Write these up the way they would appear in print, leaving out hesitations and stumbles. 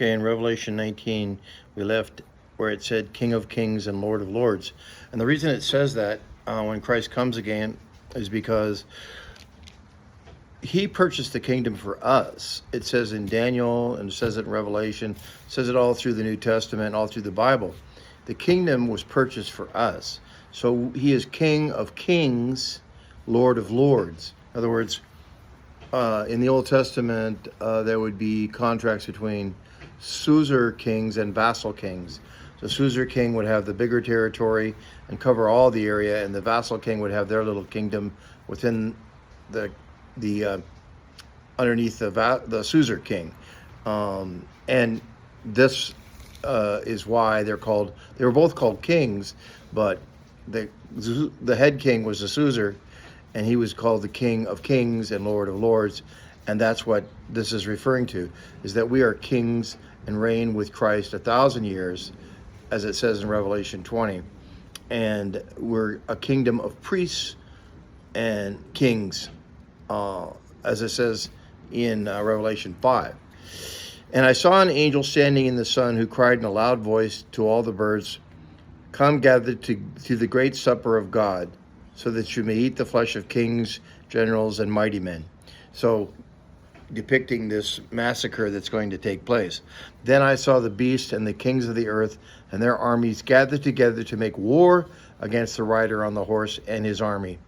Okay, in Revelation 19, we left where it said King of Kings and Lord of Lords. And the reason it says that when Christ comes again is because he purchased the kingdom for us. It says in Daniel, and it says it in Revelation, it says it all through the New Testament, all through the Bible. The kingdom was purchased for us. So he is King of Kings, Lord of Lords. In other words, in the Old Testament, there would be contracts between suzerain kings and vassal kings. The suzerain king would have the bigger territory and cover all the area, and the vassal king would have their little kingdom within the underneath the suzerain king. And this is why they were both called kings, but the head king was the suzerain, and he was called the King of Kings and Lord of Lords. And that's what this is referring to, is that we are kings and reign with Christ 1,000 years, as it says in Revelation 20. And we're a kingdom of priests and kings, as it says in Revelation 5. And I saw an angel standing in the sun who cried in a loud voice to all the birds, "Come gather to the great supper of God, so that you may eat the flesh of kings, generals, and mighty men." So, depicting this massacre that's going to take place. Then I saw the beast and the kings of the earth and their armies gathered together to make war against the rider on the horse and his army.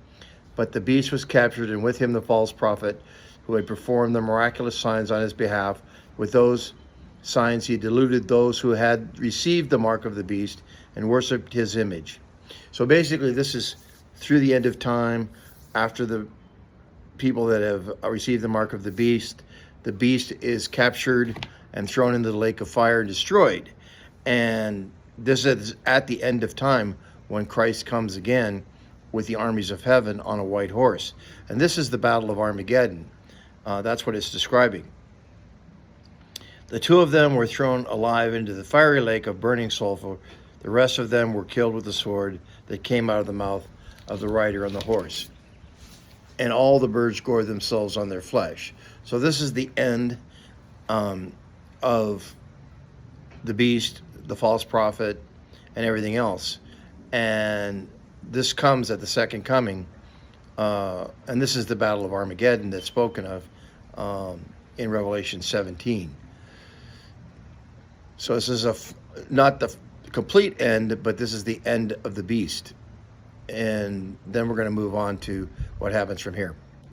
But the beast was captured, and with him the false prophet who had performed the miraculous signs on his behalf. With those signs he deluded those who had received the mark of the beast and worshipped his image. So basically this is through the end of time, after the people that have received the mark of the beast is captured and thrown into the lake of fire and destroyed. And this is at the end of time when Christ comes again with the armies of heaven on a white horse. And this is the Battle of Armageddon. That's what it's describing. The two of them were thrown alive into the fiery lake of burning sulfur. The rest of them were killed with the sword that came out of the mouth of the rider on the horse. And all the birds gore themselves on their flesh. So this is the end of the beast, the false prophet, and everything else. And this comes at the second coming. And this is the Battle of Armageddon that's spoken of in Revelation 17. So this is not the complete end, but this is the end of the beast. And then we're going to move on to what happens from here.